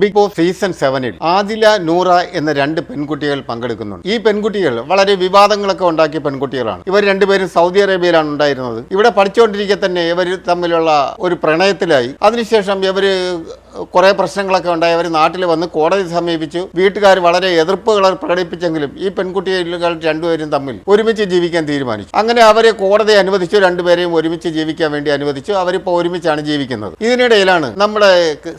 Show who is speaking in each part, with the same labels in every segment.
Speaker 1: Big Boss season 7-ൽ ആദില നൂറ എന്ന രണ്ട് പെൺകുട്ടികൾ പങ്കെടുക്കുന്നുണ്ട്. ഈ പെൺകുട്ടികൾ വളരെ വിവാദങ്ങളൊക്കെ ഉണ്ടാക്കിയ പെൺകുട്ടികളാണ്. ഇവർ രണ്ടുപേരും സൗദി അറേബ്യയിലാണ് ഉണ്ടായിരുന്നത്. ഇവിടെ പഠിച്ചുകൊണ്ടിരിക്കെ തന്നെ ഇവർ തമ്മിലുള്ള ഒരു പ്രണയത്തിലായി. അതിനുശേഷം ഇവര് കുറെ പ്രശ്നങ്ങളൊക്കെ ഉണ്ടായി. അവർ നാട്ടിൽ വന്ന് കോടതി സമീപിച്ചു. വീട്ടുകാർ വളരെ എതിർപ്പുകൾ പ്രകടിപ്പിച്ചെങ്കിലും ഈ പെൺകുട്ടികൾ രണ്ടുപേരും തമ്മിൽ ഒരുമിച്ച് ജീവിക്കാൻ തീരുമാനിച്ചു. അങ്ങനെ അവരെ കോടതി അനുവദിച്ചു. രണ്ടുപേരെയും ഒരുമിച്ച് ജീവിക്കാൻ വേണ്ടി അനുവദിച്ചു. അവരിപ്പോൾ ഒരുമിച്ചാണ് ജീവിക്കുന്നത്. ഇതിനിടയിലാണ് നമ്മുടെ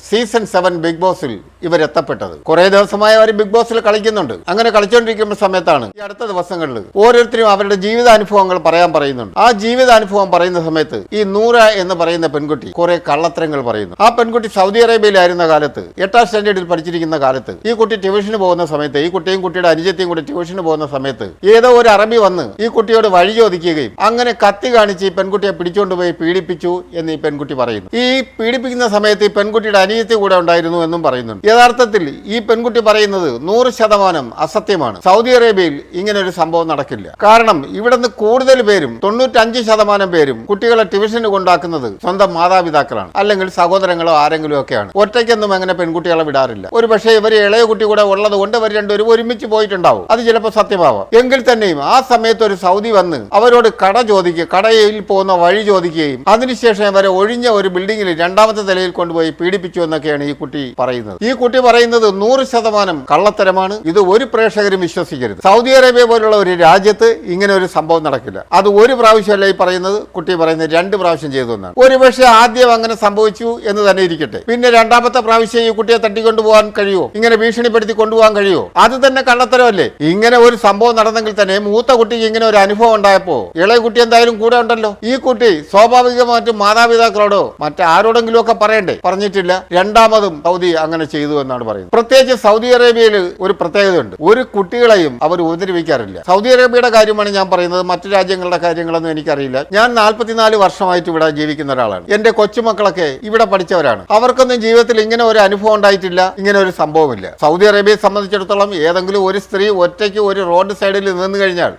Speaker 1: സീസൺ 7 ബിഗ് ബോസിൽ ഇവരെത്തപ്പെട്ടത്. കുറെ ദിവസമായി അവർ ബിഗ് ബോസിൽ കളിക്കുന്നുണ്ട്. അങ്ങനെ കളിച്ചുകൊണ്ടിരിക്കുന്ന സമയത്താണ് ഈ അടുത്ത ദിവസങ്ങളിൽ ഓരോരുത്തരും അവരുടെ ജീവിതാനുഭവങ്ങൾ പറയുന്നുണ്ട്. ആ ജീവിതാനുഭവം പറയുന്ന സമയത്ത് ഈ നൂറ എന്ന് പറയുന്ന പെൺകുട്ടി കുറെ കള്ളത്തരങ്ങൾ പറയുന്നു. ആ പെൺകുട്ടി സൗദി അറേബ്യയിലായിരുന്ന കാലത്ത് 8ാം സ്റ്റാൻഡേർഡിൽ പഠിച്ചിരിക്കുന്ന കാലത്ത് ഈ കുട്ടി ട്യൂഷന് പോകുന്ന സമയത്ത് ഈ കുട്ടിയും കുട്ടിയുടെ അനുജത്തെയും കൂടി ട്യൂഷന് പോകുന്ന സമയത്ത് ഏതോ ഒരു അറബി വന്ന് ഈ കുട്ടിയോട് വഴി ചോദിക്കുകയും അങ്ങനെ കത്തി കാണിച്ച് ഈ പെൺകുട്ടിയെ പിടിച്ചുകൊണ്ടുപോയി പീഡിപ്പിച്ചു എന്ന് ഈ പെൺകുട്ടി പറയുന്നു. ഈ പീഡിപ്പിക്കുന്ന സമയത്ത് ഈ പെൺകുട്ടിയുടെ അനുജത്തി കൂടെ ഉണ്ടായിരുന്നു എന്നും പറയുന്നുണ്ട്. യഥാർത്ഥത്തിൽ ഈ പെൺകുട്ടി പറയുന്നത് 100% അസത്യമാണ്. സൗദി അറേബ്യയിൽ ഇങ്ങനെ ഒരു സംഭവം നടക്കില്ല. കാരണം ഇവിടുന്ന് കൂടുതൽ പേരും 95% പേരും കുട്ടികളെ ട്യൂഷന് കൊണ്ടാക്കുന്നത് സ്വന്തം മാതാപിതാക്കളാണ്, അല്ലെങ്കിൽ സഹോദരങ്ങളോ ആരെങ്കിലും ഒക്കെയാണ്. ഒറ്റയ്ക്കൊന്നും അങ്ങനെ പെൺകുട്ടികളെ വിടാറില്ല. ഒരു പക്ഷേ ഇവർ ഇളയ കുട്ടി കൂടെ ഉള്ളത് കൊണ്ട് ഇവർ രണ്ടുപേരും ഒരുമിച്ച് പോയിട്ടുണ്ടാവും. അത് ചിലപ്പോൾ സത്യമാവാം. എങ്കിൽ തന്നെയും ആ സമയത്ത് ഒരു സൗദി വന്ന് അവരോട് കടയിൽ പോകുന്ന വഴി ചോദിക്കുകയും അതിനുശേഷം ഇവരെ ഒഴിഞ്ഞ ഒരു ബിൽഡിംഗിൽ 2ാമത്തെ നിലയിൽ കൊണ്ടുപോയി പീഡിപ്പിച്ചു എന്നൊക്കെയാണ് ഈ കുട്ടി പറയുന്നത്. ഈ കുട്ടി പറയുന്നത് 100% കള്ളത്തരമാണ്. ഇത് ഒരു പ്രേക്ഷകരും വിശ്വസിക്കരുത്. സൗദി അറേബ്യ പോലുള്ള ഒരു രാജ്യത്ത് ഇങ്ങനെ ഒരു സംഭവം നടക്കില്ല. അത് ഒരു പ്രാവശ്യമല്ല ഈ പറയുന്നത്. കുട്ടി പറയുന്നത് 2 പ്രാവശ്യം ചെയ്തു എന്നാണ്. ഒരുപക്ഷെ ആദ്യം അങ്ങനെ സംഭവിച്ചു എന്ന് തന്നെ ഇരിക്കട്ടെ. പിന്നെ 2ാമത്തെ പ്രാവശ്യം ഈ കുട്ടിയെ തട്ടിക്കൊണ്ടുപോകാൻ കഴിയുമോ? ഇങ്ങനെ ഭീഷണിപ്പെടുത്തി കൊണ്ടുപോകാൻ കഴിയുമോ? അത് തന്നെ കള്ളത്തരമല്ലേ? ഇങ്ങനെ ഒരു സംഭവം നടന്നെങ്കിൽ തന്നെ മൂത്ത കുട്ടിക്ക് ഇങ്ങനെ ഒരു അനുഭവം ഉണ്ടായപ്പോ ഇളയ കുട്ടി എന്തായാലും കൂടെ ഉണ്ടല്ലോ. ഈ കുട്ടി സ്വാഭാവികമായിട്ടും മാതാപിതാക്കളോടോ മറ്റാരോടെങ്കിലും ഒക്കെ പറയണ്ടേ? പറഞ്ഞിട്ടില്ല. 2ാമതും സൗദി അങ്ങനെ ചെയ്തു എന്നാണ് പറയുന്നത്. പ്രത്യേകിച്ച് സൗദി അറേബ്യയിൽ ഒരു പ്രത്യേകതയുണ്ട്. ഒരു കുട്ടികളെയും അവർ ഉപദ്രവിക്കാറില്ല. സൗദി അറേബ്യയുടെ കാര്യമാണ് ഞാൻ പറയുന്നത്. മറ്റു രാജ്യങ്ങളുടെ കാര്യങ്ങളൊന്നും എനിക്കറിയില്ല. ഞാൻ 44 വർഷമായിട്ട് ഇവിടെ ജീവിക്കുന്ന ഒരാളാണ്. എന്റെ കൊച്ചുമക്കളൊക്കെ ഇവിടെ പഠിച്ചവരാണ്. അവർക്കൊന്നും ജീവിതത്തിൽ ഇങ്ങനെ ഒരു അനുഭവം ഉണ്ടായിട്ടില്ല. ഇങ്ങനെ ഒരു സംഭവമില്ല. സൗദി അറേബ്യയെ സംബന്ധിച്ചിടത്തോളം ഏതെങ്കിലും ഒരു സ്ത്രീ ഒറ്റയ്ക്ക് ഒരു റോഡ് സൈഡിൽ നിന്ന് കഴിഞ്ഞാൽ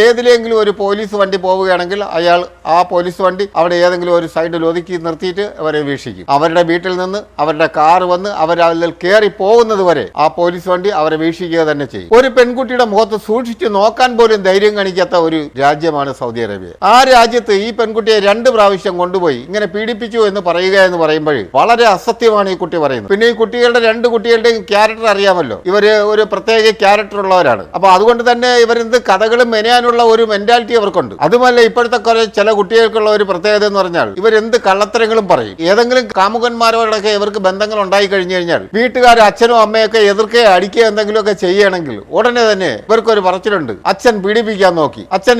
Speaker 1: ഏതിലെങ്കിലും ഒരു പോലീസ് വണ്ടി പോവുകയാണെങ്കിൽ അയാൾ ആ പോലീസ് വണ്ടി അവിടെ ഏതെങ്കിലും ഒരു സൈഡിൽ ഒതുക്കി നിർത്തിയിട്ട് അവരെ വീക്ഷിക്കും. അവരുടെ വീട്ടിൽ നിന്ന് അവരുടെ കാർ വന്ന് അവരതിൽ കയറി പോകുന്നത് വരെ ആ പോലീസ് വണ്ടി അവരെ വീക്ഷിക്കുക തന്നെ ചെയ്യും. ഒരു പെൺകുട്ടിയുടെ മുഖത്ത് സൂക്ഷിച്ച് നോക്കാൻ പോലും ധൈര്യം കാണിക്കാത്ത ഒരു രാജ്യമാണ് സൗദി അറേബ്യ. ആ രാജ്യത്ത് ഈ പെൺകുട്ടിയെ 2 പ്രാവശ്യം കൊണ്ടുപോയി ഇങ്ങനെ പീഡിപ്പിച്ചു എന്ന് പറയുക എന്ന് പറയുമ്പോൾ വളരെ അസത്യമാണ് ഈ കുട്ടി പറയുന്നത്. പിന്നെ ഈ കുട്ടികളുടെ 2 കുട്ടികളുടെയും ക്യാരക്ടർ അറിയാമല്ലോ. ഇവര് ഒരു പ്രത്യേക ക്യാരക്ടർ ഉള്ളവരാണ്. അപ്പൊ അതുകൊണ്ട് തന്നെ ഇവരെന്ത് കഥകളും മെനയാനുള്ള ഒരു മെന്റാലിറ്റി അവർക്കുണ്ട്. അതുമല്ല ഇപ്പോഴത്തെ ചില കുട്ടികൾക്കുള്ള ഒരു പ്രത്യേകത എന്ന് പറഞ്ഞാൽ ഇവരെന്ത് കള്ളത്തരങ്ങളും പറയും. ഏതെങ്കിലും കാമുകന്മാരോടൊക്കെ ഇവർക്ക് ബന്ധങ്ങൾ ഉണ്ടായി കഴിഞ്ഞു കഴിഞ്ഞാൽ വീട്ടുകാർ അച്ഛനും അമ്മയൊക്കെ എതിർക്കുക അടിക്കുക എന്തെങ്കിലുമൊക്കെ ചെയ്യണമെങ്കിൽ ഉടനെ തന്നെ ഇവർക്കൊരു പറച്ചിലുണ്ട്. അച്ഛൻ പീഡിപ്പിക്കാൻ നോക്കി, അച്ഛൻ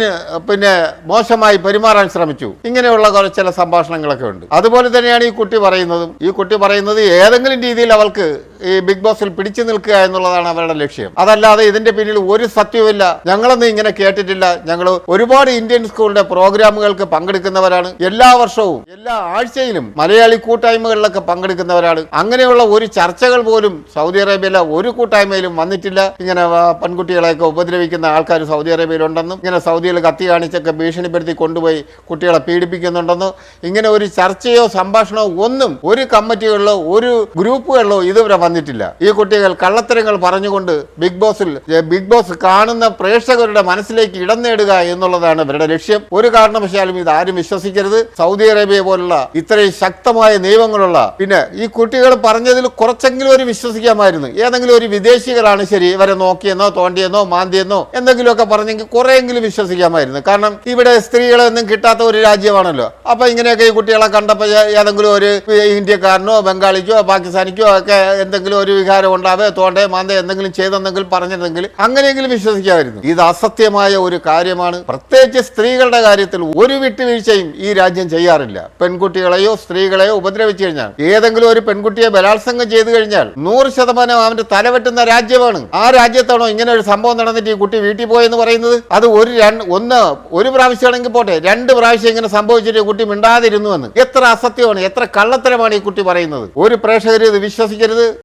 Speaker 1: പിന്നെ മോശമായി പെരുമാറാൻ ശ്രമിച്ചു. ഇങ്ങനെയുള്ള ചില സംഭാഷണങ്ങളൊക്കെ ഉണ്ട്. അതുപോലെ തന്നെയാണ് ഈ കുട്ടി പറയുന്നതും. ഈ കുട്ടി പറയുന്നത് ഏതെങ്കിലും രീതിയിൽ അവൾക്ക് ഈ ബിഗ് ബോസിൽ പിടിച്ചു നിൽക്കുക എന്നുള്ളതാണ് അവരുടെ ലക്ഷ്യം. അതല്ലാതെ ഇതിന്റെ പിന്നിൽ ഒരു സത്യവുമില്ല. ഞങ്ങളൊന്നും ഇങ്ങനെ കേട്ടിട്ടില്ല. ഞങ്ങൾ ഒരുപാട് ഇന്ത്യൻ സ്കൂളിന്റെ പ്രോഗ്രാമുകൾക്ക് പങ്കെടുക്കുന്നവരാണ്. എല്ലാ വർഷവും എല്ലാ ആഴ്ചയിലും മലയാളി കൂട്ടായ്മകളിലൊക്കെ പങ്കെടുക്കുന്നവരാണ്. അങ്ങനെയുള്ള ഒരു ചർച്ചകൾ പോലും സൗദി അറേബ്യയിലെ ഒരു കൂട്ടായ്മയിലും വന്നിട്ടില്ല. ഇങ്ങനെ പെൺകുട്ടികളെയൊക്കെ ഉപദ്രവിക്കുന്ന ആൾക്കാർ സൗദി അറേബ്യയിലുണ്ടെന്നും ഇങ്ങനെ സൗദിയിൽ കത്തി കാണിച്ചൊക്കെ ഭീഷണിപ്പെടുത്തി കൊണ്ടുപോയി കുട്ടികളെ പീഡിപ്പിക്കുന്നുണ്ടെന്നും ഇങ്ങനെ ഒരു ചർച്ചയോ സംഭാഷണമോ ഒന്നും ഒരു കമ്മിറ്റികളിലോ ഒരു ഗ്രൂപ്പുകളിലോ ഇതുവരെ വന്നിട്ടില്ല. ഈ കുട്ടികൾ കള്ളത്തരങ്ങൾ പറഞ്ഞുകൊണ്ട് ബിഗ് ബോസ് കാണുന്ന പ്രേക്ഷകരുടെ മനസ്സിലേക്ക് ഇടം നേടുക എന്നുള്ളതാണ് ഇവരുടെ ലക്ഷ്യം. ഒരു കാരണവശാലും ഇത് ആരും വിശ്വസിക്കരുത്. സൗദി അറേബ്യ പോലുള്ള ഇത്രയും ശക്തമായ നിയമങ്ങളുള്ള പിന്നെ ഈ കുട്ടികൾ പറഞ്ഞതിൽ കുറച്ചെങ്കിലും ഒരു വിശ്വസിക്കാമായിരുന്നു. ഏതെങ്കിലും ഒരു വിദേശികളാണ് ശരി ഇവരെ നോക്കിയെന്നോ തോണ്ടിയെന്നോ മാന്തിയെന്നോ എന്തെങ്കിലുമൊക്കെ പറഞ്ഞെങ്കിൽ കുറെയെങ്കിലും വിശ്വസിക്കാമായിരുന്നു. കാരണം ഇവിടെ സ്ത്രീകളൊന്നും കിട്ടാത്ത ഒരു രാജ്യമാണല്ലോ. അപ്പൊ ഇങ്ങനെയൊക്കെ ഈ കുട്ടികളെ കണ്ടപ്പോൾ ഏതെങ്കിലും ഒരു ഇന്ത്യക്കാരനോ ബംഗാളിക്കോ പാകിസ്ഥാനിക്കോ ഒക്കെ എന്തെങ്കിലും ഒരു വികാരം ഉണ്ടാവേ തോണ്ടേ മാന്തേ എന്തെങ്കിലും ചെയ്തെന്നെങ്കിൽ പറഞ്ഞിരുന്നെങ്കിൽ അങ്ങനെയെങ്കിലും വിശ്വസിക്കാമായിരുന്നു. ഇത് അസത്യമായ ഒരു കാര്യമാണ്. പ്രത്യേകിച്ച് സ്ത്രീകളുടെ കാര്യത്തിൽ ഒരു വിട്ടുവീഴ്ചയും ഈ രാജ്യം ചെയ്യാറില്ല. പെൺകുട്ടികളെയോ സ്ത്രീകളെയോ ഉപദ്രവിച്ചു കഴിഞ്ഞാൽ ഏതെങ്കിലും ഒരു പെൺകുട്ടിയെ ബലാത്സംഗം ചെയ്തു കഴിഞ്ഞാൽ 100% അവന്റെ തലവെട്ടുന്ന രാജ്യമാണ്. ആ രാജ്യത്താണോ ഇങ്ങനെ ഒരു സംഭവം നടന്നിട്ട് ഈ കുട്ടി വീട്ടിൽ പോയെന്ന് പറയുന്നത്? അത് ഒരു പ്രാവശ്യമാണെങ്കിൽ പോട്ടെ, 2 പ്രാവശ്യം ഇങ്ങനെ സംഭവിച്ചിട്ട് കുട്ടി മിണ്ടാതിരുന്നു എന്ന്. എത്ര അസത്യമാണ്, എത്ര കള്ളത്തരമാണ് ഈ കുട്ടി പറയുന്നത്. ഒരു പ്രേക്ഷകർ ഇത് വിശ്വസിക്കരുത്.